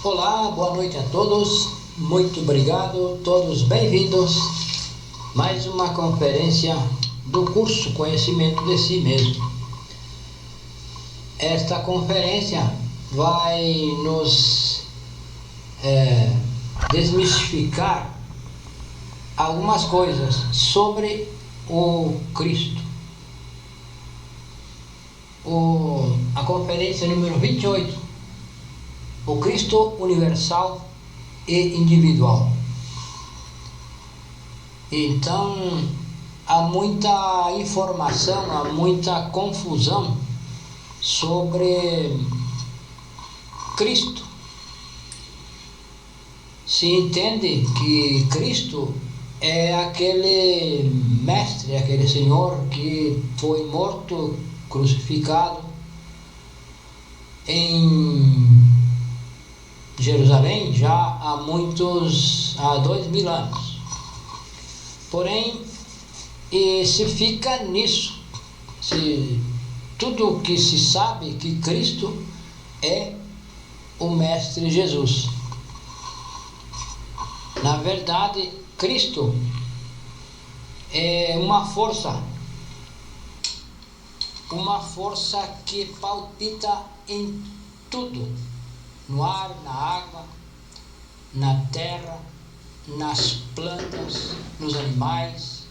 Olá, boa noite a todos, muito obrigado, todos bem-vindos. Mais uma conferência do curso Conhecimento de Si Mesmo. Esta conferência vai nos desmistificar algumas coisas sobre o Cristo. A conferência número 28. O Cristo universal e individual. Então, há muita informação, há muita confusão sobre Cristo. Se entende que Cristo é aquele mestre, aquele Senhor que foi morto, crucificado em Jerusalém já há 2000 anos. Porém, se fica nisso, tudo que se sabe que Cristo é o Mestre Jesus. Na verdade, Cristo é uma força que palpita em tudo. No ar, na água, na terra, nas plantas, nos animais,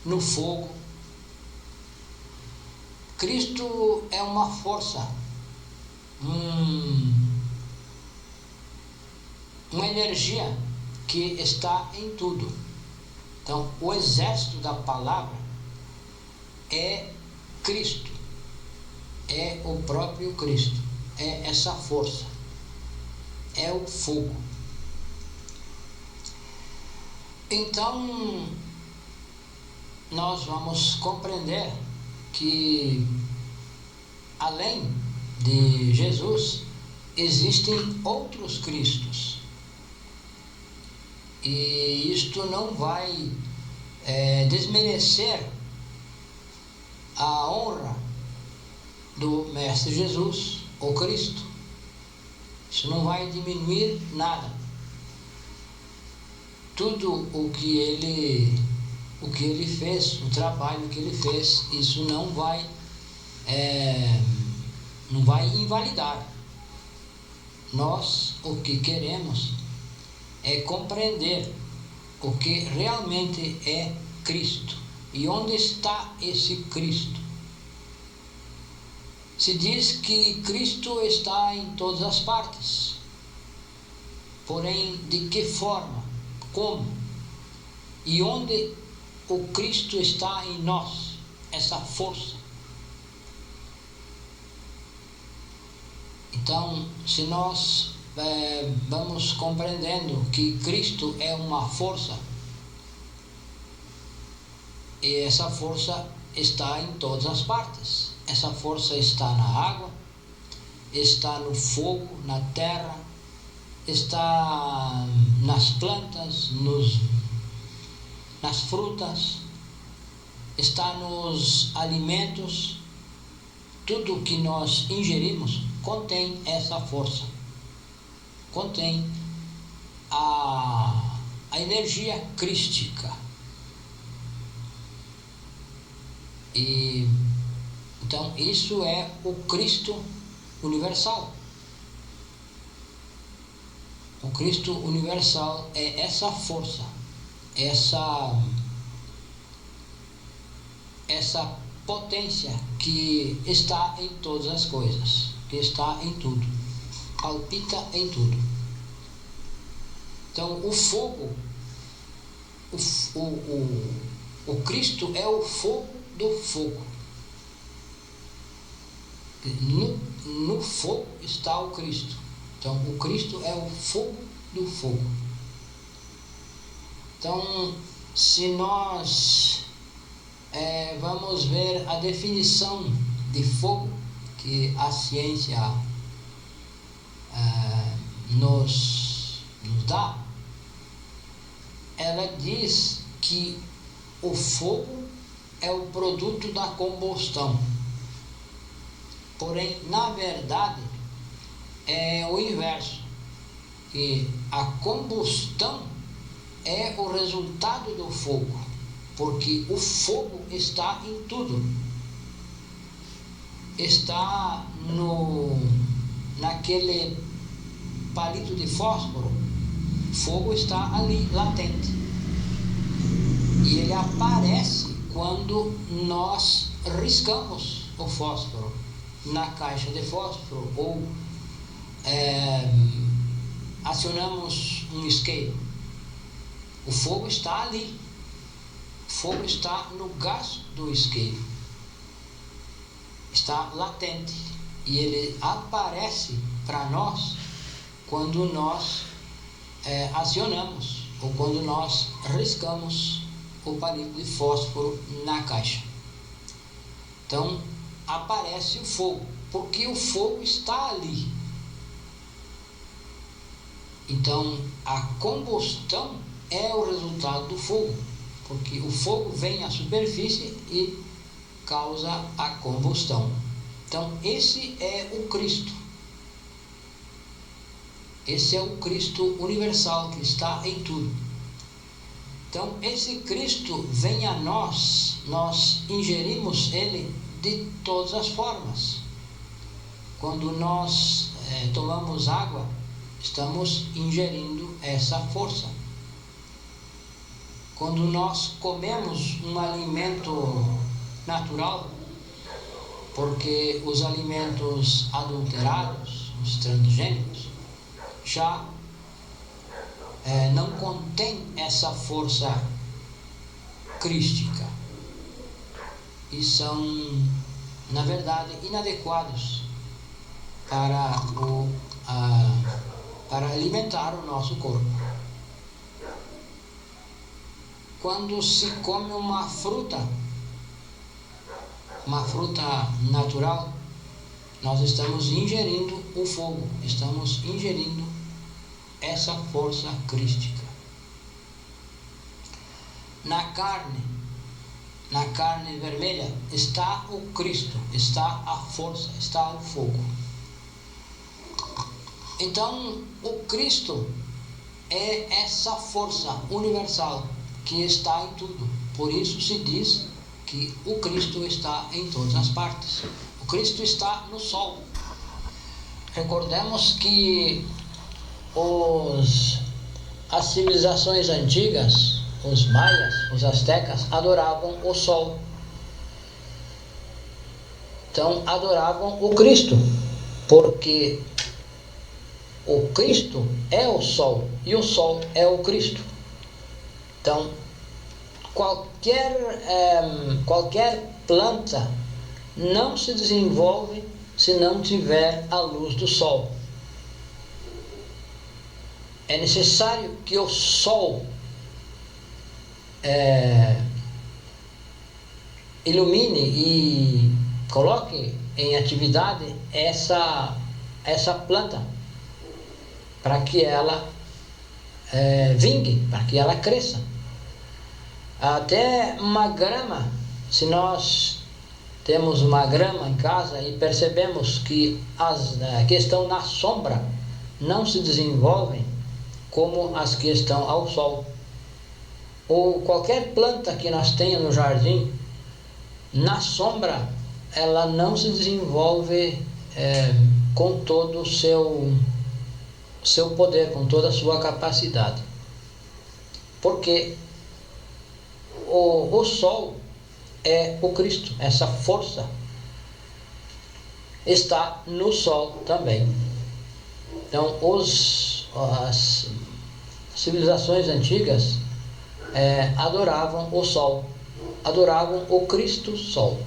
no fogo. Cristo é uma força, uma energia que está em tudo. Então, o exército da palavra é Cristo, é o próprio Cristo, é essa força. É o fogo. Então, nós vamos compreender que, além de Jesus, existem outros Cristos. E isto não vai desmerecer a honra do Mestre Jesus, o Cristo. Isso não vai diminuir nada. Tudo o que ele fez, o trabalho que ele fez, isso não vai invalidar. Nós o que queremos é compreender o que realmente é Cristo e onde está esse Cristo. Se diz que Cristo está em todas as partes. Porém, de que forma, como e onde o Cristo está em nós, essa força? Então, se nós vamos compreendendo que Cristo é uma força, e essa força está em todas as partes. Essa força está na água, está no fogo, na terra, está nas plantas, nas frutas, está nos alimentos. Tudo que nós ingerimos contém essa força, contém a energia crística. Então, isso é o Cristo universal. O Cristo universal é essa força, essa potência que está em todas as coisas, que está em tudo, palpita em tudo. Então, o fogo, o Cristo é o fogo do fogo. No fogo está o Cristo. Então, o Cristo é o fogo do fogo. Então, se nós vamos ver a definição de fogo que a ciência nos dá, ela diz que o fogo é o produto da combustão. Porém, na verdade, é o inverso. que a combustão é o resultado do fogo, porque o fogo está em tudo. Está naquele palito de fósforo, fogo está ali, latente. E ele aparece quando nós riscamos o fósforo na caixa de fósforo ou acionamos um isqueiro. O fogo está ali. O fogo está no gás do isqueiro. Está latente. E ele aparece para nós quando nós acionamos ou quando nós riscamos o palito de fósforo na caixa. Então aparece o fogo, porque o fogo está ali. Então a combustão é o resultado do fogo, porque o fogo vem à superfície e causa a combustão. Então esse é o Cristo. Esse é o Cristo universal que está em tudo. Então esse Cristo vem a nós ingerimos ele de todas as formas. Quando nós tomamos água, estamos ingerindo essa força. Quando nós comemos um alimento natural, porque os alimentos adulterados, os transgênicos, já não contém essa força crística e são, na verdade, inadequados para alimentar o nosso corpo. Quando se come uma fruta natural, nós estamos ingerindo o fogo, estamos ingerindo essa força crística. Na carne vermelha está o Cristo, está a força, está o fogo. Então o Cristo é essa força universal que está em tudo. Por isso se diz que o Cristo está em todas as partes. O Cristo está no sol. Recordemos que as civilizações antigas, os maias, os astecas, adoravam o sol. Então adoravam o Cristo, porque o Cristo é o sol e o sol é o Cristo. Então qualquer planta não se desenvolve se não tiver a luz do sol. É necessário que o sol ilumine e coloque em atividade essa planta para que ela vingue, para que ela cresça. Até uma grama, se nós temos uma grama em casa e percebemos que as que estão na sombra não se desenvolvem como as que estão ao sol, ou qualquer planta que nós tenha no jardim, na sombra ela não se desenvolve com todo o seu poder, com toda a sua capacidade, porque o sol é o Cristo. Essa força está no sol também. Então as civilizações antigas adoravam o sol, adoravam o Cristo Sol.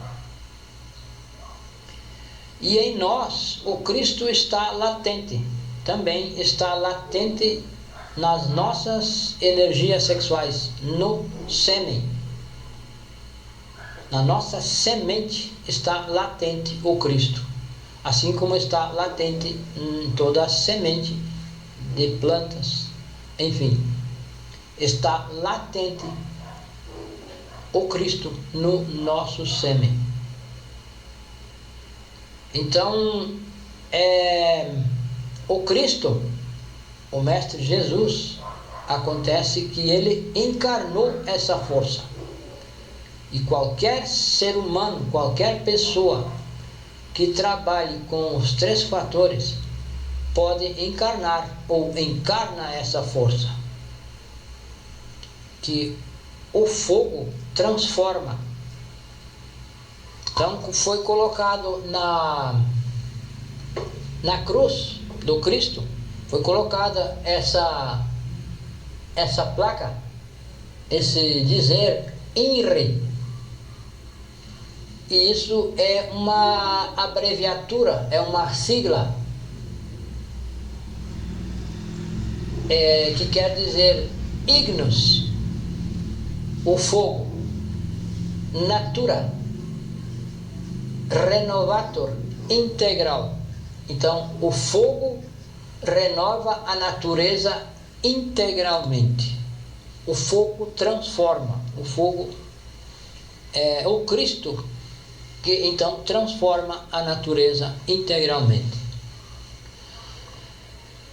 E em nós o Cristo está latente, também está latente nas nossas energias sexuais, no sêmen. Na nossa semente está latente o Cristo, assim como está latente em toda a semente de plantas, enfim, está latente o Cristo no nosso sêmen. Então, o Cristo o Mestre Jesus, acontece que ele encarnou essa força. E qualquer ser humano, qualquer pessoa que trabalhe com os 3 fatores, pode encarnar ou encarna essa força. Que o fogo transforma. Então foi colocado na cruz do Cristo, foi colocada essa placa, esse dizer INRI. E isso é uma abreviatura, é uma sigla, que quer dizer Ignus, o fogo, Natura, Renovator, integral. Então, o fogo renova a natureza integralmente. O fogo transforma. O fogo é o Cristo que então transforma a natureza integralmente.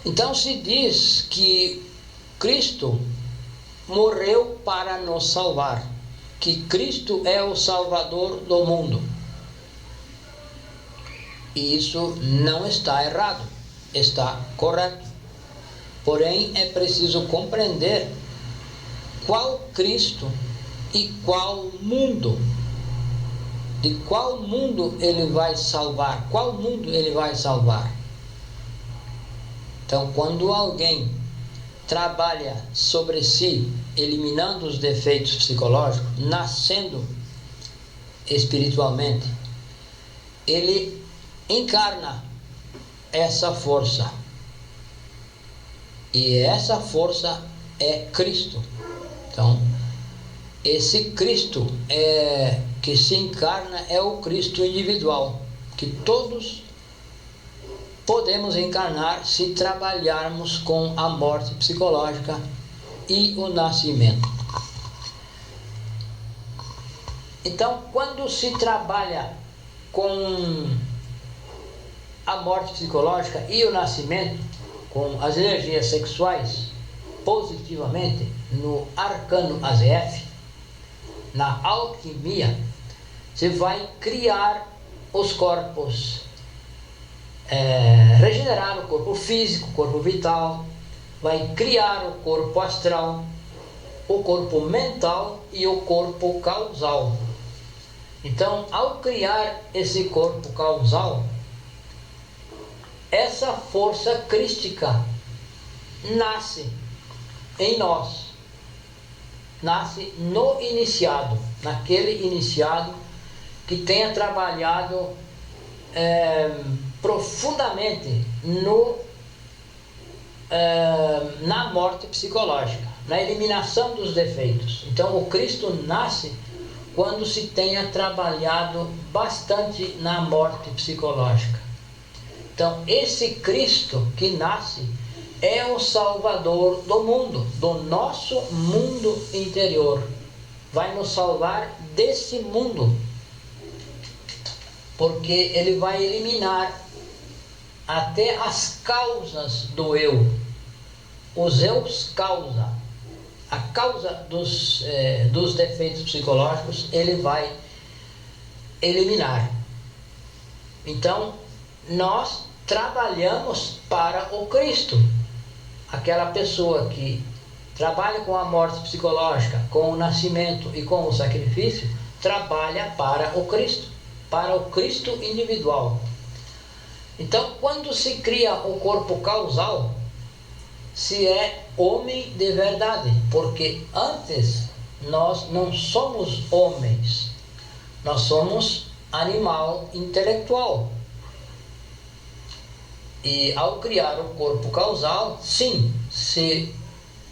Então se diz que Cristo morreu para nos salvar, que Cristo é o Salvador do mundo. E isso não está errado, está correto. Porém, é preciso compreender qual Cristo e qual mundo. De qual mundo ele vai salvar? Qual mundo ele vai salvar? Então, quando alguém trabalha sobre si, eliminando os defeitos psicológicos, nascendo espiritualmente, ele encarna essa força. E essa força é Cristo. Então, esse Cristo que se encarna é o Cristo individual, que todos podemos encarnar se trabalharmos com a morte psicológica e o nascimento. Então, quando se trabalha com a morte psicológica e o nascimento, com as energias sexuais, positivamente, no arcano AZF, na alquimia, você vai criar os corpos, regenerar o corpo físico, o corpo vital, vai criar o corpo astral, o corpo mental e o corpo causal. Então, ao criar esse corpo causal, essa força crística nasce em nós, nasce no iniciado, naquele iniciado que tenha trabalhado profundamente na morte psicológica, na eliminação dos defeitos. Então, o Cristo nasce quando se tenha trabalhado bastante na morte psicológica. Então, esse Cristo que nasce é o Salvador do mundo, do nosso mundo interior. Vai nos salvar desse mundo, porque ele vai eliminar até as causas do eu. Os eus causa, a causa dos defeitos psicológicos, ele vai eliminar. Então, nós trabalhamos para o Cristo. Aquela pessoa que trabalha com a morte psicológica, com o nascimento e com o sacrifício, trabalha para o Cristo individual. Então, quando se cria o corpo causal, se é homem de verdade, porque antes nós não somos homens, nós somos animal intelectual. E ao criar o corpo causal, sim, se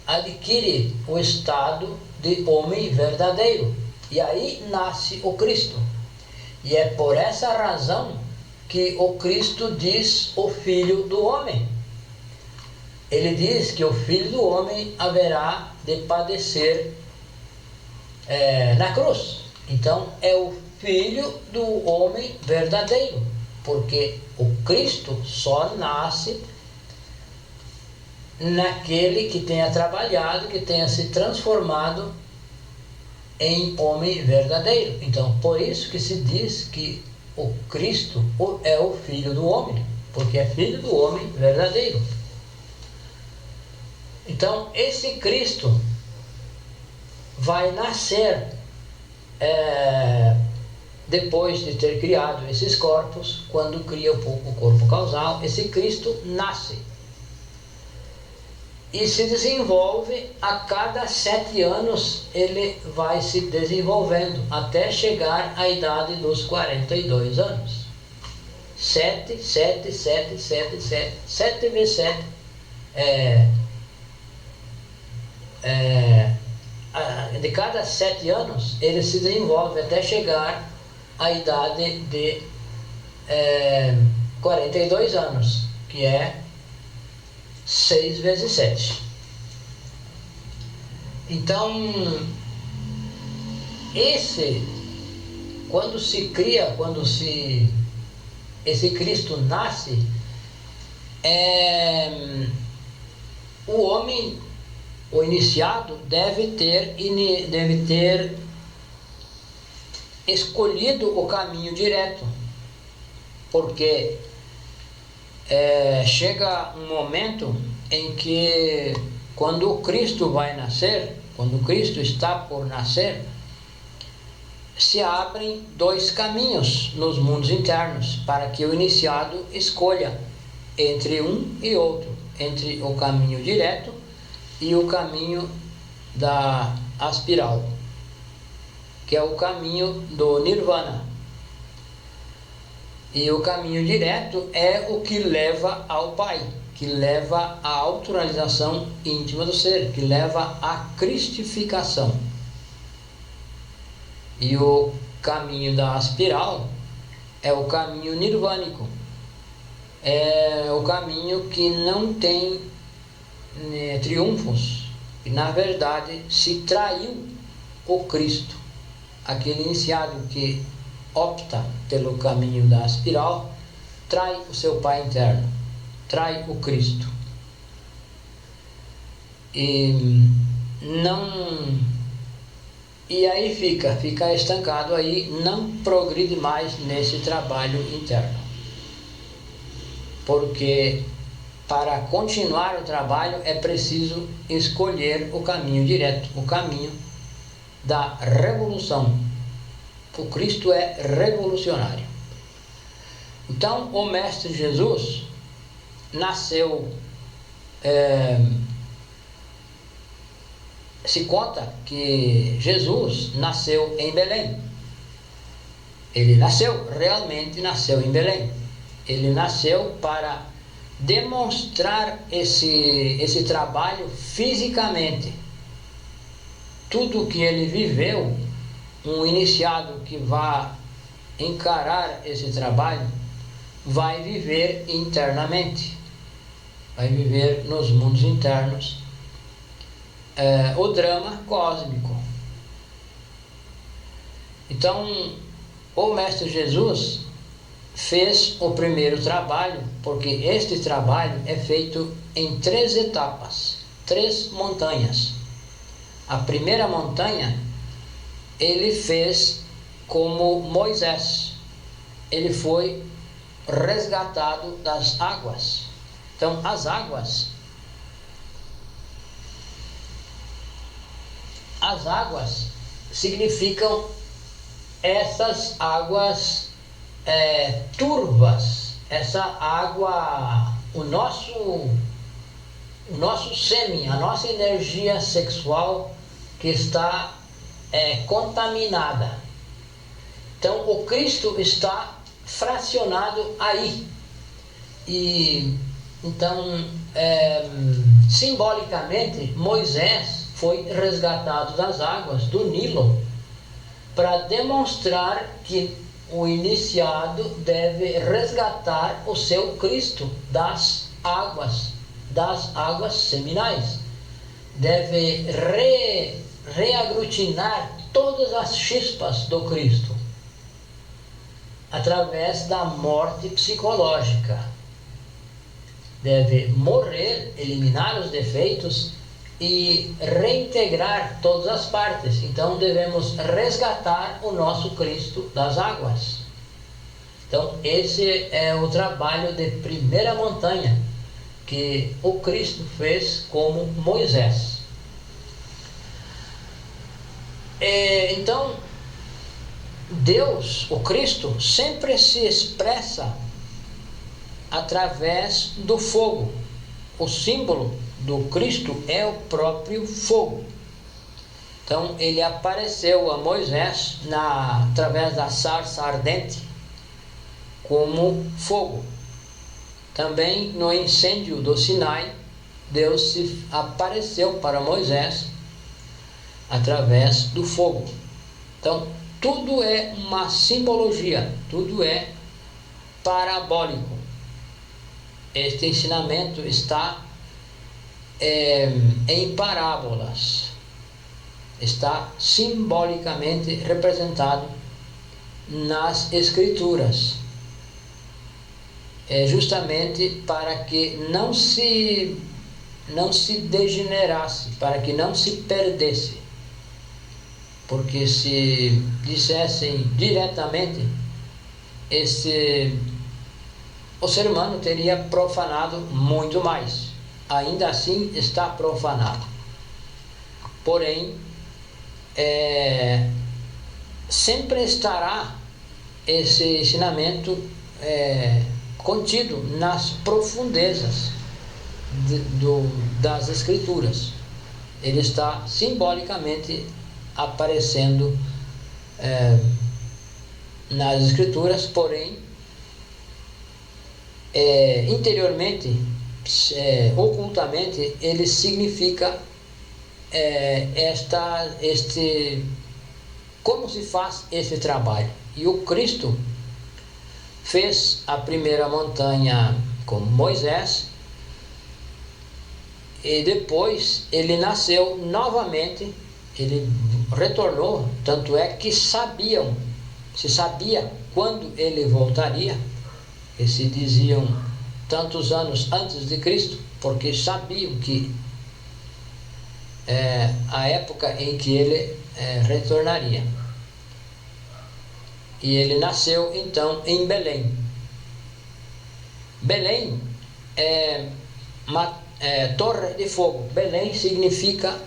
adquire o estado de homem verdadeiro. E aí nasce o Cristo. E é por essa razão que o Cristo diz o Filho do Homem. Ele diz que o Filho do Homem haverá de padecer na cruz. Então é o Filho do Homem verdadeiro, porque o Cristo só nasce naquele que tenha trabalhado, que tenha se transformado em homem verdadeiro. Então, por isso que se diz que o Cristo é o Filho do homem, porque é filho do homem verdadeiro. Então, esse Cristo vai nascer depois de ter criado esses corpos. Quando cria o corpo causal, esse Cristo nasce e se desenvolve. A cada 7 anos ele vai se desenvolvendo até chegar à idade dos 42 anos. 7 vezes 7 de cada 7 anos ele se desenvolve até chegar à idade de 42 anos, que é 6 vezes 7. Então, quando esse Cristo nasce, o homem, o iniciado, deve ter escolhido o caminho direto, porque chega um momento em que, quando o Cristo vai nascer, quando o Cristo está por nascer, se abrem 2 caminhos nos mundos internos para que o iniciado escolha entre um e outro, entre o caminho direto e o caminho da aspiral, que é o caminho do Nirvana. E o caminho direto é o que leva ao Pai, que leva à autorrealização íntima do ser, que leva à cristificação. E o caminho da aspiral é o caminho nirvânico, é o caminho que não tem triunfos, e na verdade se traiu o Cristo. Aquele iniciado que opta pelo caminho da aspiral trai o seu Pai interno, trai o Cristo, e aí fica estancado aí, não progride mais nesse trabalho interno, porque para continuar o trabalho é preciso escolher o caminho direto, o caminho da revolução. O Cristo é revolucionário. Então, o Mestre Jesus nasceu, se conta que Jesus nasceu em Belém. Ele realmente nasceu em Belém. Ele nasceu para demonstrar esse trabalho fisicamente. Tudo que ele viveu, um iniciado que vai encarar esse trabalho vai viver internamente, vai viver nos mundos internos o drama cósmico. Então, o Mestre Jesus fez o primeiro trabalho, porque este trabalho é feito em 3 etapas, 3 montanhas. A primeira montanha ele fez como Moisés, ele foi resgatado das águas. Então, as águas significam essas águas turvas, essa água, o nosso sêmen, a nossa energia sexual que está contaminada. Então, o Cristo está fracionado aí. E então, simbolicamente, Moisés foi resgatado das águas do Nilo para demonstrar que o iniciado deve resgatar o seu Cristo das águas seminais. Deve reaglutinar todas as chispas do Cristo através da morte psicológica, deve morrer, eliminar os defeitos e reintegrar todas as partes. Então devemos resgatar o nosso Cristo das águas. Então esse é o trabalho de primeira montanha que o Cristo fez como Moisés. Então Deus, o Cristo, sempre se expressa através do fogo. O símbolo do Cristo é o próprio fogo. Então ele apareceu a Moisés através da sarça ardente como fogo. Também no incêndio do Sinai, Deus se apareceu para Moisés através do fogo. Então tudo é uma simbologia, tudo é parabólico. Este ensinamento está em parábolas, está simbolicamente representado nas Escrituras, justamente para que não se degenerasse, para que não se perdesse, porque se dissessem diretamente, o ser humano teria profanado muito mais. Ainda assim está profanado. Porém, sempre estará esse ensinamento contido nas profundezas das Escrituras. Ele está simbolicamente aparecendo nas Escrituras, porém interiormente, ocultamente, ele significa como se faz esse trabalho. E o Cristo fez a primeira montanha com Moisés, e depois ele nasceu novamente, ele retornou, tanto é que se sabia quando ele voltaria, e se diziam tantos anos antes de Cristo, porque sabiam que a época em que ele retornaria. E ele nasceu então em Belém. Belém é uma torre de fogo. Belém significa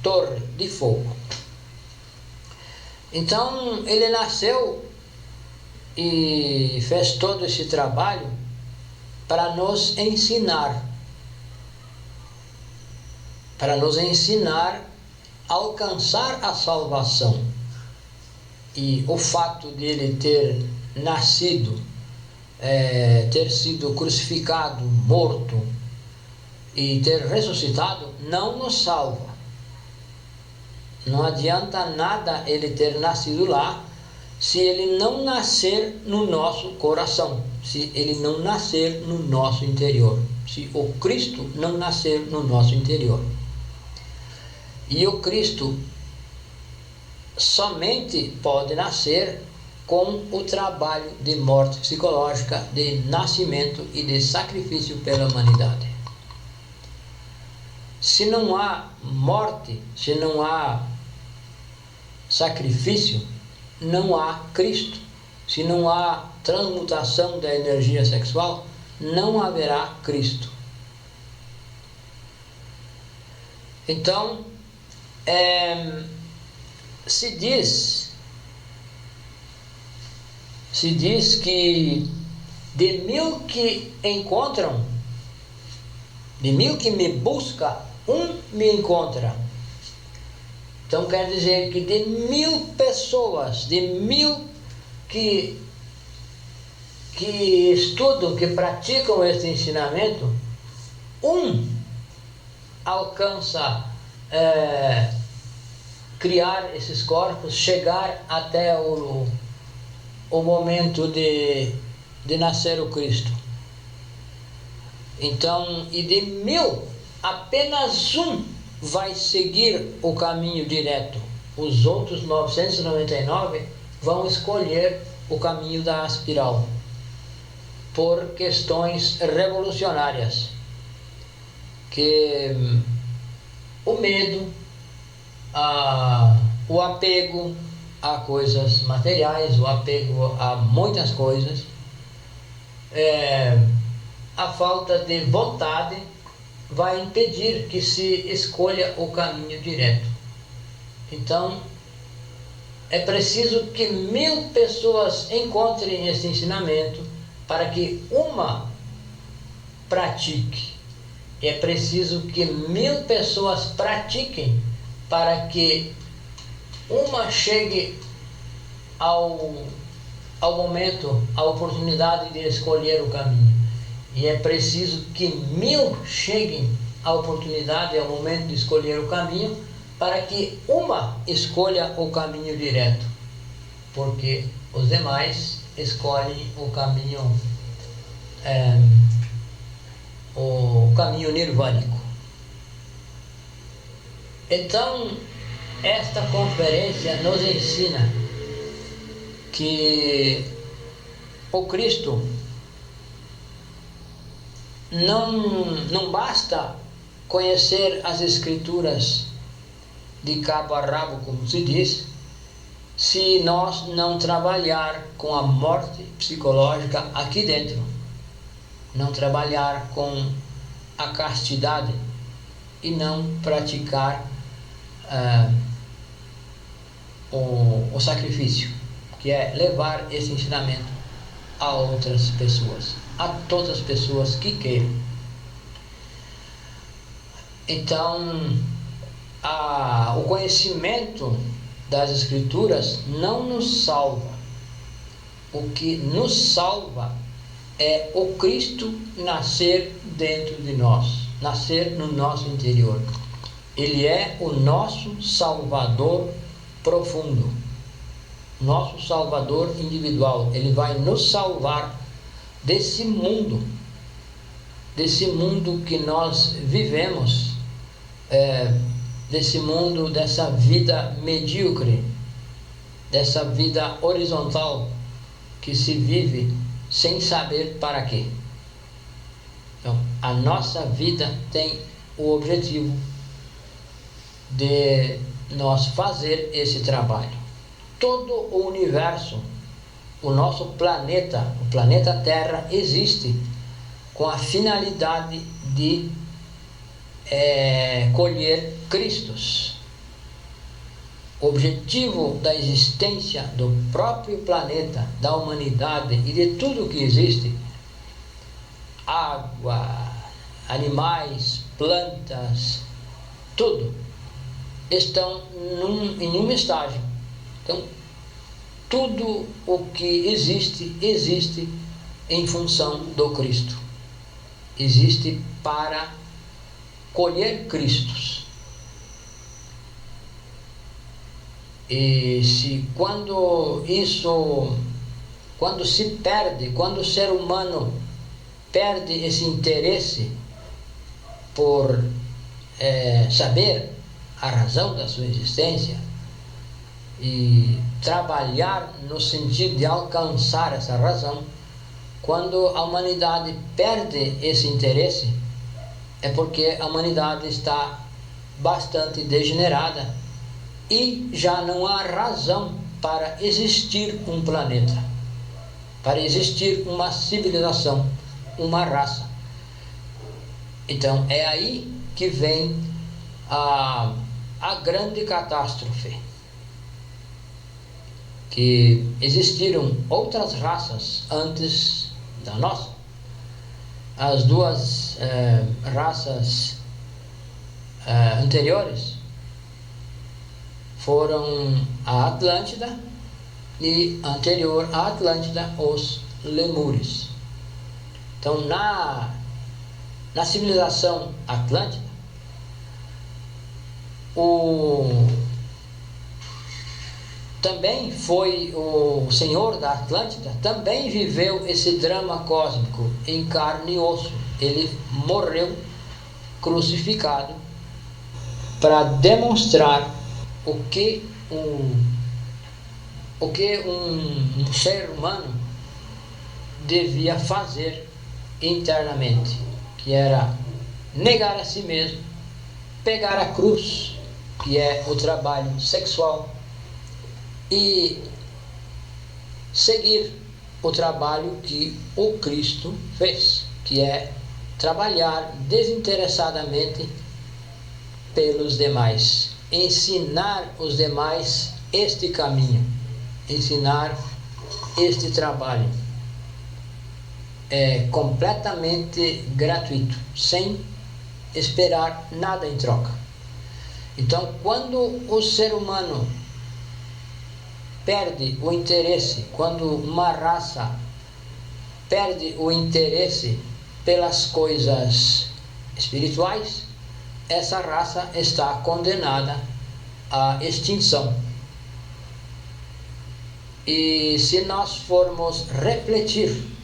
torre de fogo. Então ele nasceu e fez todo esse trabalho para nos ensinar a alcançar a salvação. E o fato de ele ter nascido, ter sido crucificado, morto e ter ressuscitado não nos salva. Não adianta nada ele ter nascido lá se ele não nascer no nosso coração, se ele não nascer no nosso interior, se o Cristo não nascer no nosso interior. E o Cristo somente pode nascer com o trabalho de morte psicológica, de nascimento e de sacrifício pela humanidade. Se não há morte, se não há sacrifício, não há Cristo. Se não há transmutação da energia sexual, não haverá Cristo. Então, se diz que de 1000 que encontram, de 1000 que me busca, um me encontra. Então quer dizer que de 1000 pessoas, de 1000 que estudam, que praticam este ensinamento, um alcança criar esses corpos, chegar até o momento de nascer o Cristo. Então, e de 1000, apenas um vai seguir o caminho direto. Os outros 999 vão escolher o caminho da espiral. por questões revolucionárias, que o medo, o apego a coisas materiais, o apego a muitas coisas, a falta de vontade vai impedir que se escolha o caminho direto. Então, é preciso que 1000 pessoas encontrem esse ensinamento para que uma pratique. É preciso que 1000 pessoas pratiquem para que uma chegue ao momento, à oportunidade de escolher o caminho. E é preciso que 1000 cheguem à oportunidade, ao momento de escolher o caminho, para que uma escolha o caminho direto, porque os demais escolhem o caminho nirvânico. Então, esta conferência nos ensina que o Cristo não basta conhecer as Escrituras de cabo a rabo, como se diz, se nós não trabalhar com a morte psicológica aqui dentro, não trabalhar com a castidade e não praticar o sacrifício, que é levar esse ensinamento a outras pessoas, a todas as pessoas que queiram. Então, o conhecimento das Escrituras não nos salva. O que nos salva é o Cristo nascer dentro de nós, nascer no nosso interior. Ele é o nosso Salvador profundo, nosso Salvador individual. Ele vai nos salvar desse mundo que nós vivemos, desse mundo, dessa vida medíocre, dessa vida horizontal que se vive sem saber para quê. Então, a nossa vida tem o objetivo de nós fazer esse trabalho. Todo o universo, o nosso planeta, o planeta Terra, existe com a finalidade de colher Cristos. O objetivo da existência do próprio planeta, da humanidade e de tudo que existe, água, animais, plantas, tudo, estão em um estágio. Então, tudo o que existe em função do Cristo. Existe para colher Cristos. E quando se perde, quando o ser humano perde esse interesse por saber a razão da sua existência e trabalhar no sentido de alcançar essa razão, quando a humanidade perde esse interesse, é porque a humanidade está bastante degenerada e já não há razão para existir um planeta, para existir uma civilização, uma raça. Então é aí que vem a grande catástrofe, que existiram outras raças antes da nossa. As duas raças anteriores foram a Atlântida e, anterior à Atlântida, os Lemures. Então, na civilização Atlântida, também foi o senhor da Atlântida, também viveu esse drama cósmico em carne e osso. Ele morreu crucificado para demonstrar o que um ser humano devia fazer internamente, que era negar a si mesmo, pegar a cruz, que é o trabalho sexual, e seguir o trabalho que o Cristo fez, que é trabalhar desinteressadamente pelos demais, ensinar os demais este caminho, ensinar este trabalho. É completamente gratuito, sem esperar nada em troca. Então, quando o ser humano perde o interesse, quando uma raça perde o interesse pelas coisas espirituais, essa raça está condenada à extinção. E se nós formos refletir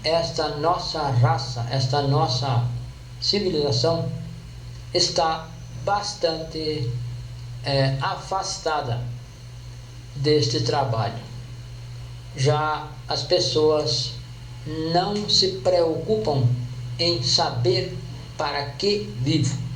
esta nossa raça, esta nossa civilização está bastante afastada deste trabalho. Já as pessoas não se preocupam em saber para que vivo.